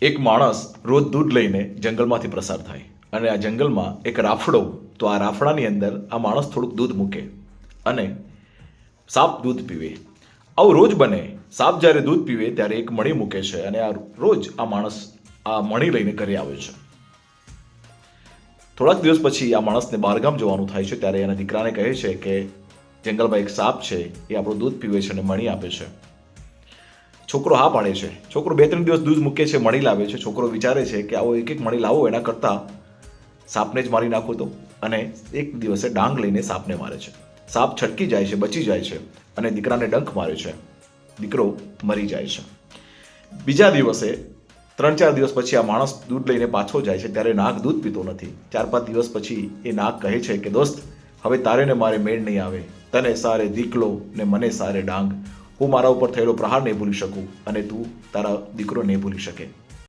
એક માણસ રોજ દૂધ લઈને જંગલમાંથી પસાર થાય અને આ જંગલમાં એક રાફડો, તો આ રાફડાની અંદર આ માણસ થોડુંક દૂધ મૂકે અને સાપ દૂધ પીવે. આવું રોજ બને. સાપ જ્યારે દૂધ પીવે ત્યારે એક મણી મૂકે છે અને આ રોજ આ માણસ આ મણી લઈને ઘરે આવે છે. થોડાક દિવસ પછી આ માણસને બહારગામ જવાનું થાય છે ત્યારે એના દીકરાને કહે છે કે જંગલમાં એક સાપ છે, એ આપણું દૂધ પીવે છે અને મણી આપે છે. છોકરો હા પાડે છે. છોકરો 2-3 દિવસ દૂધ મૂકે છે, મણી લાવે છે. છોકરો વિચારે છે કે આવો એક એક મણી લાવો એના કરતાં સાપને જ મારી નાખું તો, અને એક દિવસે ડાંગ લઈને સાપને મારે છે. સાપ છટકી જાય છે, બચી જાય છે અને દીકરાને ડંખ મારે છે. દીકરો મરી જાય છે. બીજા દિવસે 3-4 દિવસ પછી આ માણસ દૂધ લઈને પાછો જાય છે ત્યારે નાગ દૂધ પીતો નથી. 4-5 દિવસ પછી એ નાગ કહે છે કે દોસ્ત, હવે તારે ને મારે મેળ નહીં આવે. તને સારે દીકલો ને મને સારે ડાંગ. હું મારા ઉપર થયેલો પ્રહાર નહીં ભૂલી શકું અને તું તારા દીકરો નહીં ભૂલી શકે.